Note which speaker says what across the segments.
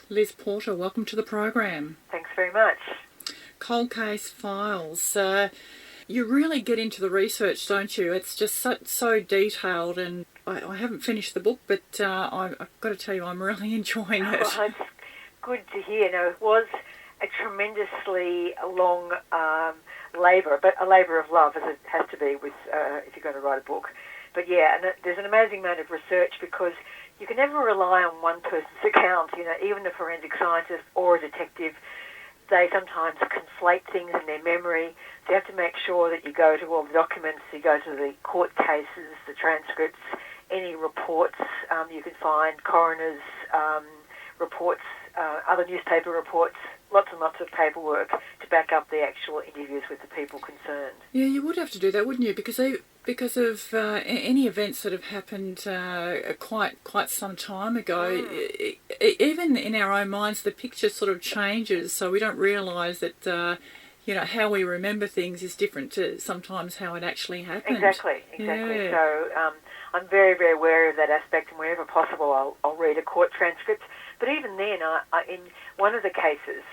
Speaker 1: Liz Porter, welcome to the program.
Speaker 2: Thanks very much.
Speaker 1: Cold Case Files. You really get into the research, don't you? It's just so detailed, and I haven't finished the book, but I've got to tell you, I'm really enjoying it.
Speaker 2: Well, it's good to hear. Now, it was a tremendously long labour, but a labour of love, as it has to be with if you're going to write a book. But yeah, and there's an amazing amount of research because you can never rely on one person's account. You know, even a forensic scientist or a detective, they sometimes conflate things in their memory. So you have to make sure that you go to all the documents, you go to the court cases, the transcripts, any reports you can find, coroners' reports, other newspaper reports, lots and lots of paperwork to back up the actual interviews with the people concerned.
Speaker 1: Yeah, you would have to do that, wouldn't you? Because of any events that have happened quite some time ago, even in our own minds, the picture sort of changes, so we don't realise that how we remember things is different to sometimes how it actually happened.
Speaker 2: Exactly.
Speaker 1: Yeah.
Speaker 2: So I'm very, very aware of that aspect, and whenever possible, I'll read a court transcript. But even then, in one of the cases,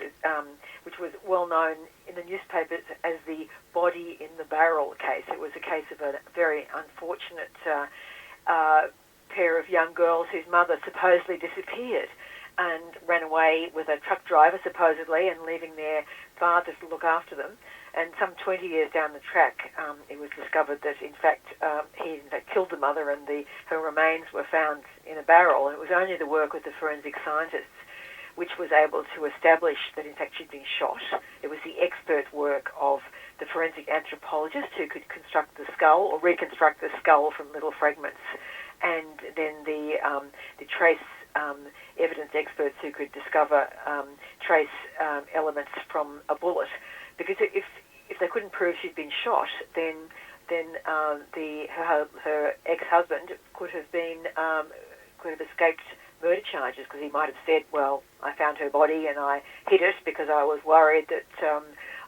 Speaker 2: which was well known in the newspapers as the body in the barrel case, it was a case of a very unfortunate pair of young girls whose mother supposedly disappeared and ran away with a truck driver, supposedly, and leaving their father to look after them. And some 20 years down the track, it was discovered that, in fact, he killed the mother, and her remains were found in a barrel. And it was only the work of the forensic scientists which was able to establish that, in fact, she'd been shot. It was the expert work of the forensic anthropologist who could construct the skull or reconstruct the skull from little fragments, and then the trace evidence experts who could discover trace elements from a bullet. Because if they couldn't prove she'd been shot, then her ex-husband could have escaped murder charges, because he might have said, well, I found her body and I hid it because I was worried that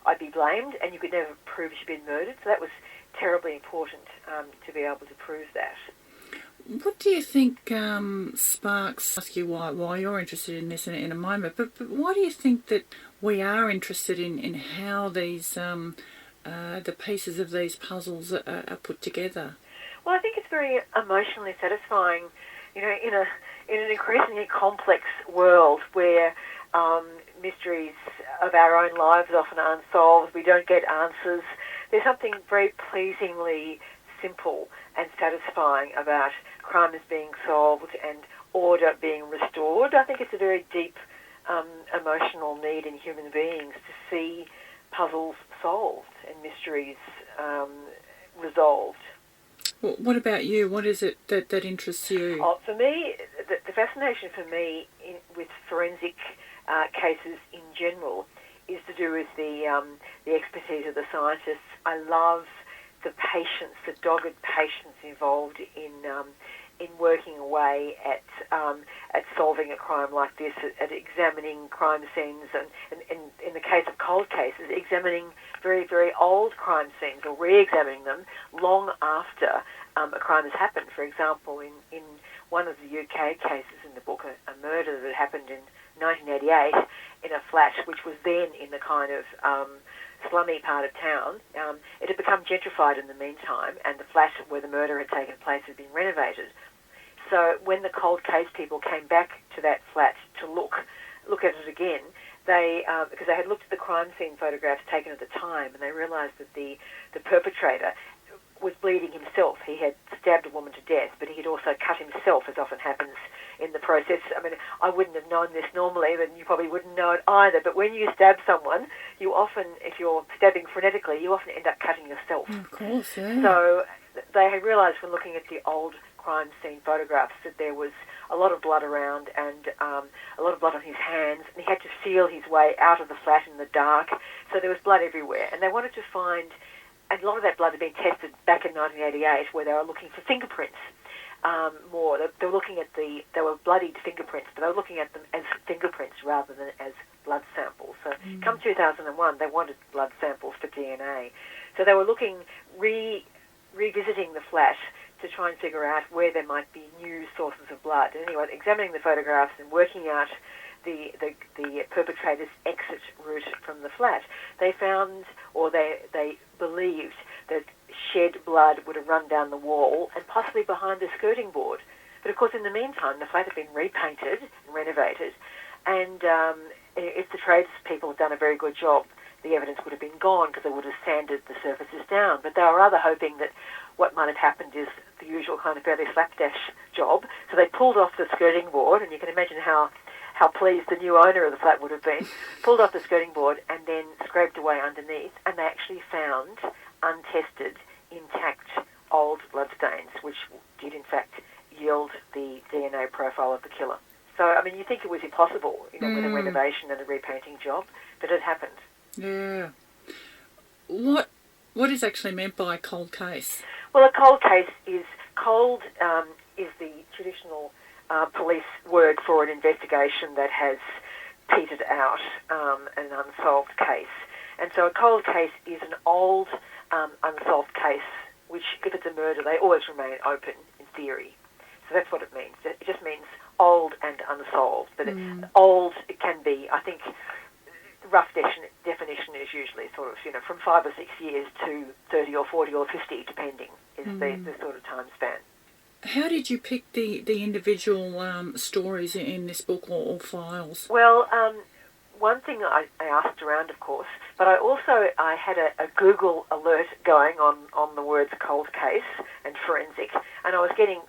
Speaker 2: I'd be blamed, and you could never prove she'd been murdered. So that was terribly important to be able to prove that.
Speaker 1: What do you think sparks? Ask you why you're interested in this in a moment, but why do you think that we are interested in how these the pieces of these puzzles are put together?
Speaker 2: Well, I think it's very emotionally satisfying. You know, in an increasingly complex world where mysteries of our own lives often are unsolved, we don't get answers. There's something very pleasingly simple and satisfying about crimes being solved and order being restored. I think it's a very deep emotional need in human beings to see puzzles solved and mysteries resolved.
Speaker 1: Well, what about you? What is it that interests you?
Speaker 2: For me, the fascination for me with forensic cases in general is to do with the expertise of the scientists. I love the patience, the dogged patience involved in working away at solving a crime like this, at examining crime scenes, and in the case of cold cases, examining very, very old crime scenes or re-examining them long after a crime has happened. For example, in one of the UK cases in the book, a murder that happened in 1988 in a flat which was then in the kind of slummy part of town. It had become gentrified in the meantime, and the flat where the murder had taken place had been renovated. So when the cold case people came back to that flat to look at it again, they because they had looked at the crime scene photographs taken at the time, and they realised that the perpetrator was bleeding himself. He had stabbed a woman to death, but he had also cut himself, as often happens in the process. I mean, I wouldn't have known this normally, but you probably wouldn't know it either. But when you stab someone, you often, if you're stabbing frenetically, you often end up cutting yourself.
Speaker 1: Of course, yeah.
Speaker 2: So they had realised when looking at the old crime scene photographs that there was a lot of blood around and a lot of blood on his hands, and he had to feel his way out of the flat in the dark. So there was blood everywhere, and they wanted to find, and a lot of that blood had been tested back in 1988, where they were looking for fingerprints. More. They were looking at they were bloodied fingerprints, but they were looking at them as fingerprints rather than as blood samples. So come 2001, they wanted blood samples for DNA. So they were looking, revisiting the flat to try and figure out where there might be new sources of blood. Anyway, examining the photographs and working out the perpetrator's exit route from the flat. They found, or they believed, that shed blood would have run down the wall and possibly behind the skirting board. But of course, in the meantime, the flat had been repainted and renovated, and if the tradespeople had done a very good job, the evidence would have been gone because they would have sanded the surfaces down. But they were rather hoping that what might have happened is the usual kind of fairly slapdash job. So they pulled off the skirting board, and you can imagine how pleased the new owner of the flat would have been, pulled off the skirting board and then scraped away underneath, and they actually found untested, intact old bloodstains, which did in fact yield the DNA profile of the killer. So, I mean, you think it was impossible, with a renovation and a repainting job, but it happened.
Speaker 1: Yeah. What is actually meant by a cold case?
Speaker 2: Well, a cold case is is the traditional police word for an investigation that has petered out, an unsolved case. And so a cold case is an old, unsolved case, which, if it's a murder, they always remain open in theory. So that's what it means. It just means old and unsolved. But old, it can be, I think, rough definition is usually sort of, from 5 or 6 years to 30 or 40 or 50, depending, is the sort of time span.
Speaker 1: How did you pick the individual stories in this book or files?
Speaker 2: Well, one thing I asked around, of course, but I had a Google alert going on the words cold case and forensic, and I was getting,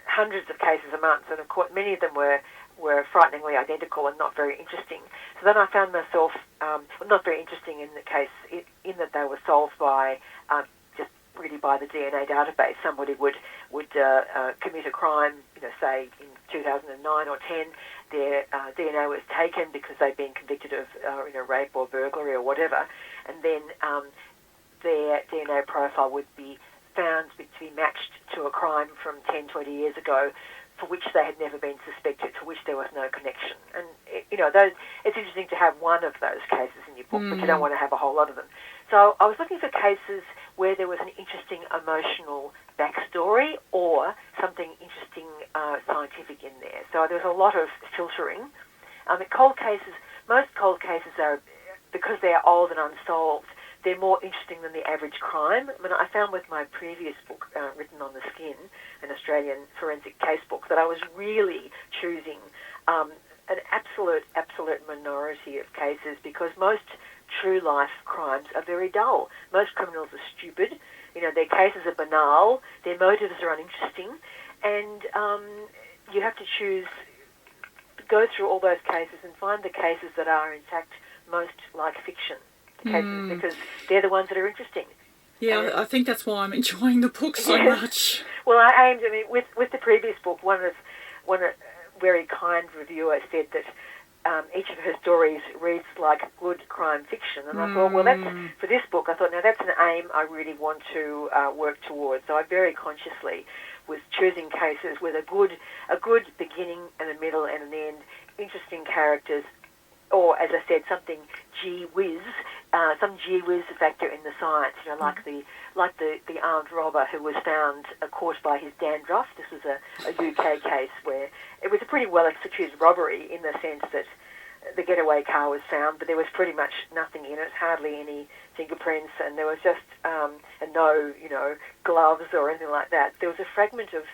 Speaker 2: hundreds of cases a month, and of course many of them were frighteningly identical and not very interesting. So then I found myself not very interesting in the case, in that they were solved by just really by the DNA database. Somebody would commit a crime, say in 2009 or 10, their DNA was taken because they'd been convicted of rape or burglary or whatever, and then their DNA profile would be found to be matched to a crime from 10, 20 years ago, for which they had never been suspected, to which there was no connection. And, it's interesting to have one of those cases in your book, but you don't want to have a whole lot of them. So I was looking for cases where there was an interesting emotional backstory or something interesting scientific in there. So there was a lot of filtering. Most cold cases are, because they are old and unsolved, they're more interesting than the average crime. I mean, I found with my previous book, Written on the Skin, an Australian forensic case book, that I was really choosing an absolute minority of cases, because most true life crimes are very dull. Most criminals are stupid. Their cases are banal. Their motives are uninteresting, and you have to go through all those cases and find the cases that are in fact most like fiction cases, because they're the ones that are interesting.
Speaker 1: Yeah, I think that's why I'm enjoying the book so much.
Speaker 2: Well, with the previous book, one very kind reviewer said that each of her stories reads like good crime fiction, and I thought, well, that's for this book. I thought, now that's an aim I really want to work towards. So I very consciously was choosing cases with a good beginning and a middle and an end, interesting characters, or, as I said, something some gee whiz factor in the science. Like the armed robber who was found caught by his dandruff. This was a UK case where it was a pretty well executed robbery, in the sense that the getaway car was found, but there was pretty much nothing in it, hardly any fingerprints, and there was just no gloves or anything like that. There was a fragment of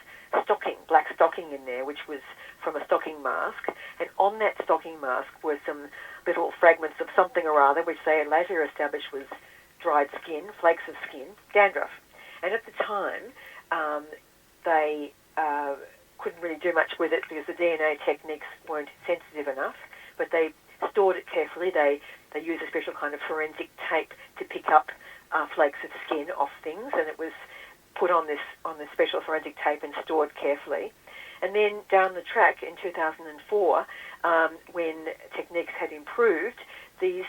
Speaker 2: black stocking in there, which was from a stocking mask, and on that stocking mask were some little fragments of something or other, which they later established was dried skin, flakes of skin, dandruff. And at the time, they couldn't really do much with it because the DNA techniques weren't sensitive enough, but they stored it carefully. They used a special kind of forensic tape to pick up flakes of skin off things, and it was put on this special forensic tape and stored carefully. And then down the track in 2004, when techniques had improved, these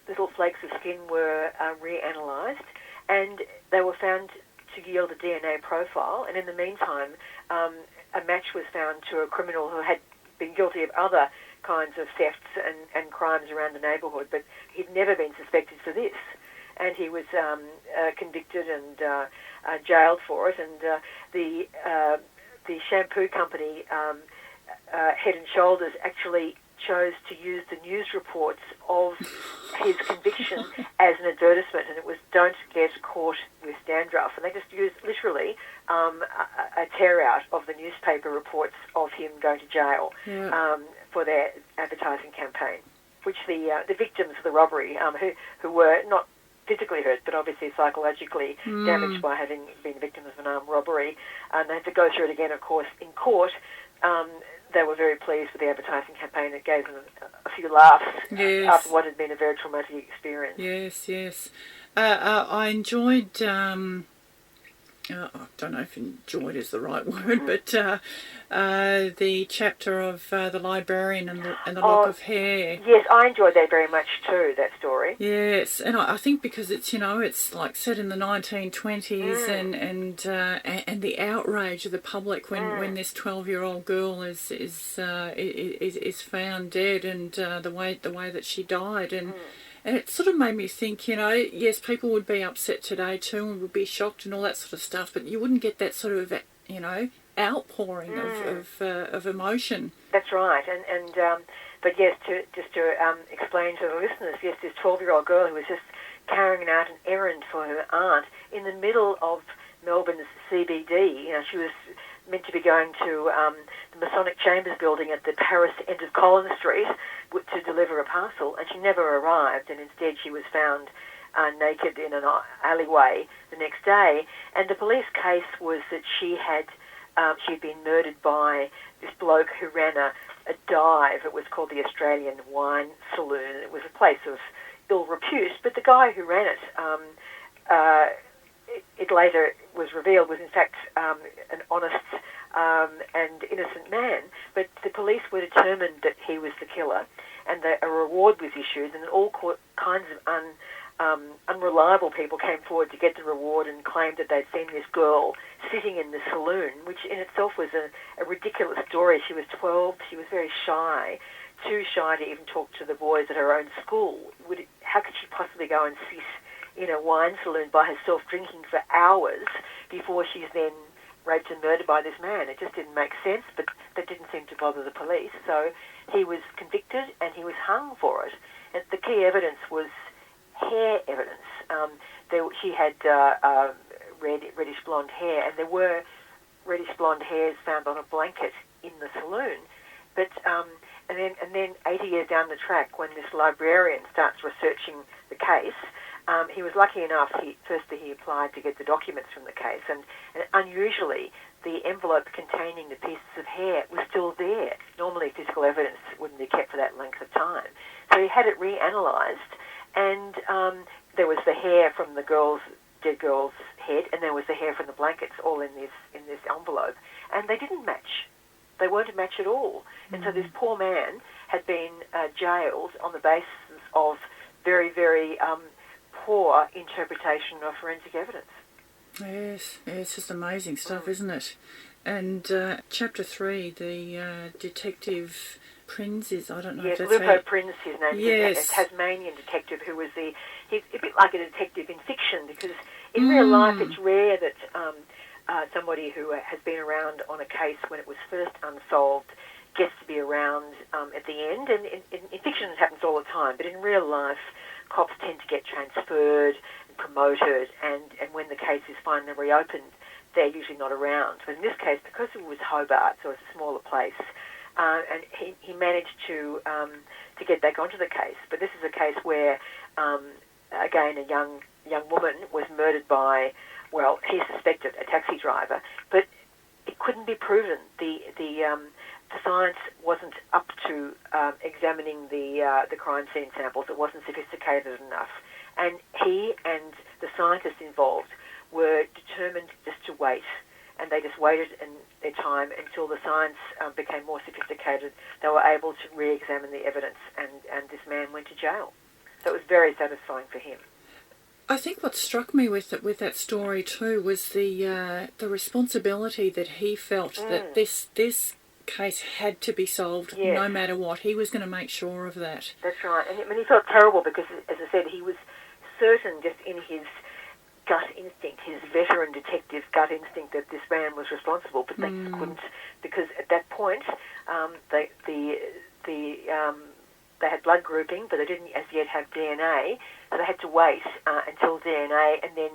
Speaker 2: little flakes of skin were reanalyzed, and they were found to yield a DNA profile. And in the meantime, a match was found to a criminal who had been guilty of other kinds of thefts and crimes around the neighbourhood, but he'd never been suspected for this. And he was convicted and jailed for it. And the shampoo company Head and Shoulders actually chose to use the news reports of his conviction as an advertisement, and it was "Don't get caught with dandruff," and they just used literally a tear out of the newspaper reports of him going to jail for their advertising campaign, which the victims of the robbery, who were not physically hurt, but obviously psychologically damaged by having been victims of an armed robbery, and they had to go through it again, of course, in court. They were very pleased with the advertising campaign. It gave them a few laughs after what had been a very traumatic experience.
Speaker 1: Yes. I enjoyed... I don't know if enjoyed is the right word, but the chapter of the librarian and the lock of hair.
Speaker 2: Yes, I enjoyed that very much too, that story.
Speaker 1: Yes, and I think because it's, it's like set in the 1920s and the outrage of the public when this 12-year-old girl is found dead, and the way that she died, and it sort of made me think, yes, people would be upset today too and would be shocked and all that sort of stuff, but you wouldn't get that sort of, outpouring of emotion.
Speaker 2: That's right, but yes, to explain to the listeners, yes, this 12-year-old girl who was just carrying out an errand for her aunt in the middle of Melbourne's CBD. She was meant to be going to the Masonic Chambers building at the Paris end of Collins Street to deliver a parcel, and she never arrived, and instead she was found naked in an alleyway the next day. And the police case was that she'd been murdered by this bloke who ran a dive. It was called the Australian Wine Saloon. It was a place of ill repute, but the guy who ran it, it later was revealed, was in fact an honest and innocent man. But the police were determined that he was the killer, and a reward was issued, and all kinds of unreliable people came forward to get the reward and claimed that they'd seen this girl sitting in the saloon, which in itself was a ridiculous story. She was 12, she was very shy, too shy to even talk to the boys at her own school. How could she possibly go and sit in a wine saloon by herself drinking for hours before she's then raped and murdered by this man? It just didn't make sense, but that didn't seem to bother the police. So he was convicted and he was hung for it. And the key evidence was hair evidence. She had reddish blonde hair, and there were reddish blonde hairs found on a blanket in the saloon. But and then 80 years down the track, when this librarian starts researching the case, he was lucky enough. He applied to get the documents from the case, and unusually, the envelope containing the pieces of hair was still there. Normally, physical evidence wouldn't be kept for that length of time. So he had it reanalyzed, and there was the hair from the dead girl's head, and there was the hair from the blankets, all in this envelope, and they didn't match. They weren't a match at all. And so this poor man had been jailed on the basis of very, very poor interpretation of forensic evidence.
Speaker 1: Yes, it's just amazing stuff, isn't it? And chapter 3, the detective Prinz I don't know if that's
Speaker 2: Lupo Prinz, his name.
Speaker 1: Yes.
Speaker 2: A Tasmanian detective who was he's a bit like a detective in fiction, because in real life it's rare that somebody who has been around on a case when it was first unsolved gets to be around at the end. And in fiction it happens all the time, but in real life cops tend to get transferred and promoted, and when the case is finally reopened, they're usually not around. But in this case, because it was Hobart, so it's a smaller place, and he managed to get back onto the case. But this is a case where, again, a young woman was murdered by, well, he suspected a taxi driver, but it couldn't be proven. The science wasn't up to examining the crime scene samples. It wasn't sophisticated enough. And he and the scientists involved were determined just to wait. And they just waited in their time until the science became more sophisticated. They were able to re-examine the evidence, and this man went to jail. So it was very satisfying for him.
Speaker 1: I think what struck me with that story too was the responsibility that he felt that this case had to be solved no matter what. He was going to make sure of that.
Speaker 2: That's right. And he felt terrible because, as I said, he was certain just in his gut instinct, his veteran detective's gut instinct that this man was responsible, but they couldn't, because at that point they had blood grouping, but they didn't as yet have DNA, so they had to wait until DNA, and then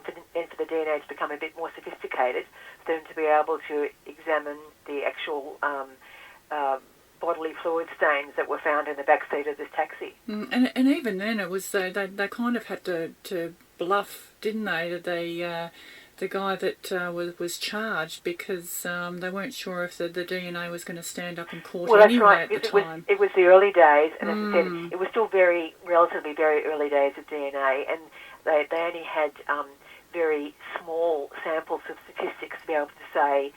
Speaker 2: for the DNA to become a bit more sophisticated, for them to be able to examine the actual bodily fluid stains that were found in the back seat of this taxi.
Speaker 1: And even then, it was they kind of had to bluff, didn't they? The guy that was charged, because they weren't sure if the DNA was going to stand up in court anyway at the time.
Speaker 2: It was the early days, and as I said, it was still relatively very early days of DNA, and they only had very small samples of statistics to be able to say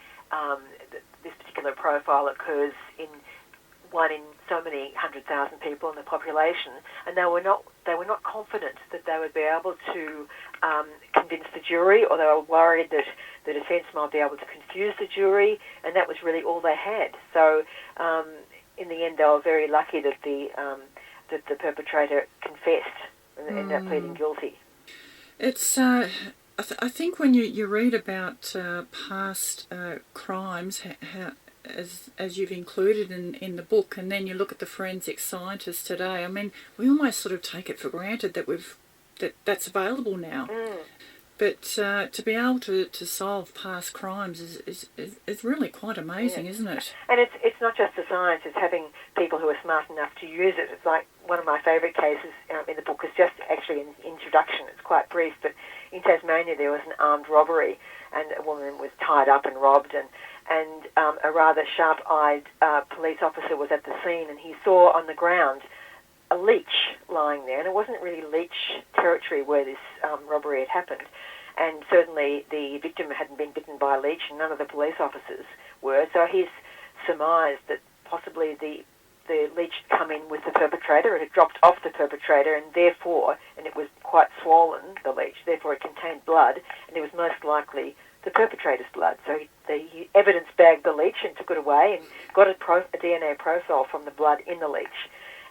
Speaker 2: this particular profile occurs in one in so many 100,000 people in the population, and they were not confident that they would be able to convince the jury, or they were worried that the defence might be able to confuse the jury, and that was really all they had. So in the end, they were very lucky that the perpetrator confessed and ended up pleading guilty.
Speaker 1: It's I think when you read about past crimes, how as you've included in the book, and then you look at the forensic scientists today, I mean, we almost sort of take it for granted that that's available now. But to be able to solve past crimes is really quite amazing, isn't it?
Speaker 2: And it's not just the science, it's having people who are smart enough to use it. It's like one of my favourite cases in the book is just actually an introduction. It's quite brief, but in Tasmania there was an armed robbery, and a woman was tied up and robbed, and a rather sharp-eyed police officer was at the scene, and he saw on the ground a leech lying there, and it wasn't really leech territory where this robbery had happened, and certainly the victim hadn't been bitten by a leech, and none of the police officers were, so he's surmised that possibly the leech had come in with the perpetrator, it had dropped off the perpetrator, and therefore, and it was quite swollen, the leech, therefore it contained blood, and it was most likely the perpetrator's blood. So he evidence bagged the leech and took it away and got a DNA profile from the blood in the leech,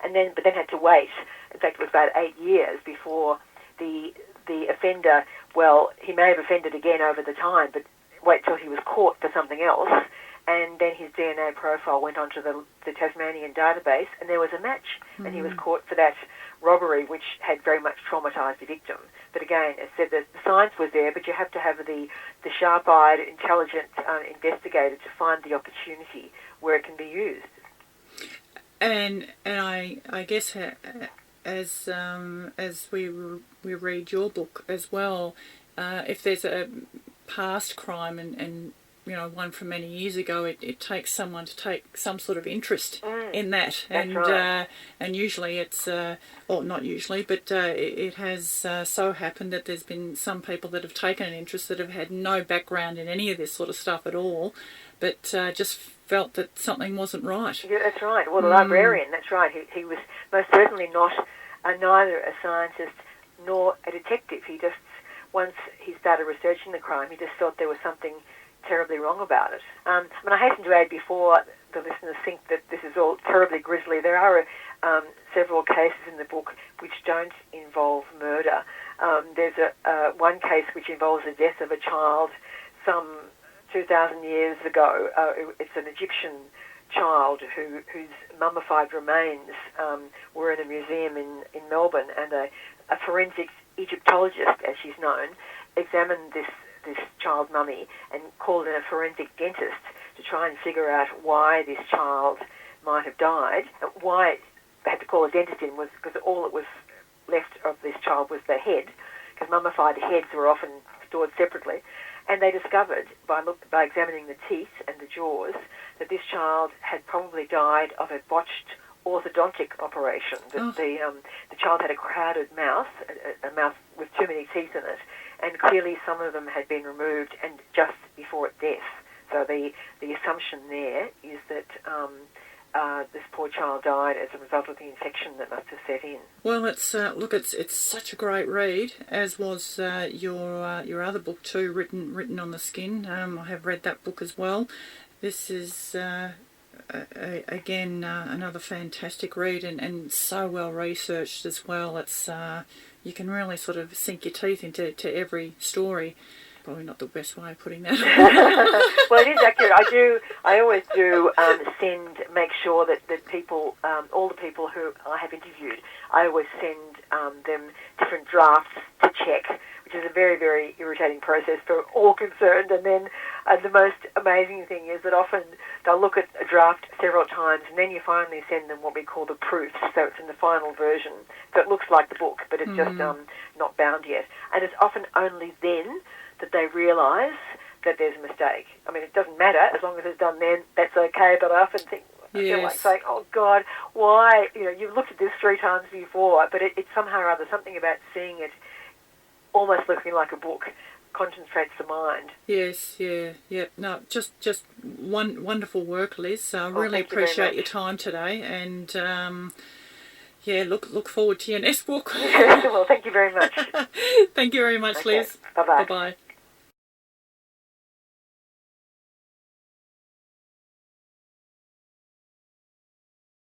Speaker 2: but then had to wait. In fact, it was about 8 years before the offender, well, he may have offended again over the time, but wait till he was caught for something else, and then his DNA profile went onto the Tasmanian database, and there was a match, and he was caught for that robbery, which had very much traumatised the victim. But again, as I said, the science was there, but you have to have the sharp-eyed, intelligent investigator to find the opportunity where it can be used.
Speaker 1: And I guess as we read your book as well, if there's a past crime and one from many years ago, it takes someone to take some sort of interest in that,
Speaker 2: and right.
Speaker 1: And usually it's or not usually, but it has so happened that there's been some people that have taken an interest that have had no background in any of this sort of stuff at all, but just felt that something wasn't right.
Speaker 2: Yeah, that's right. Well, the librarian, that's right. He was most certainly not neither a scientist nor a detective. He just, once he started researching the crime, he just thought there was something terribly wrong about it. I hasten to add, before the listeners think that this is all terribly grisly, there are several cases in the book which don't involve murder. There's one case which involves the death of a child some 2,000 years ago. It's an Egyptian child whose mummified remains were in a museum in Melbourne, and a forensic Egyptologist, as she's known, examined this child mummy and called in a forensic dentist to try and figure out why this child might have died. Why they had to call a dentist in was because all that was left of this child was the head, because mummified heads were often stored separately. And they discovered, by examining the teeth and the jaws, that this child had probably died of a botched orthodontic operation. That the child had a crowded mouth, a mouth with too many teeth in it, and clearly some of them had been removed and just before its death. So the assumption there is that this poor child died as a result of the infection that must have set in.
Speaker 1: Well, it's such a great read, as was your other book too, written on the skin. I have read that book as well. This is again, another fantastic read, and so well researched as well. It's you can really sort of sink your teeth into every story. Probably not the best way of putting that.
Speaker 2: Well, it is accurate. I always do make sure that people, all the people who I have interviewed, I always send them different drafts to check, which is a very, very irritating process for all concerned. And then the most amazing thing is that often they'll look at a draft several times, and then you finally send them what we call the proofs, so it's in the final version. So it looks like the book, but it's just not bound yet. And it's often only then that they realise that there's a mistake. I mean, it doesn't matter, as long as it's done then, that's okay, but I often think, I feel like saying, oh God, why, you've looked at this 3 times before, but it's somehow or other, something about seeing it almost looking like a book concentrates the mind.
Speaker 1: Yes, yeah. No, just wonderful work, Liz. I really appreciate your time today, and look forward to your next book.
Speaker 2: Well, thank you very much.
Speaker 1: Thank you very much, Liz.
Speaker 2: Bye-bye.
Speaker 1: Bye-bye.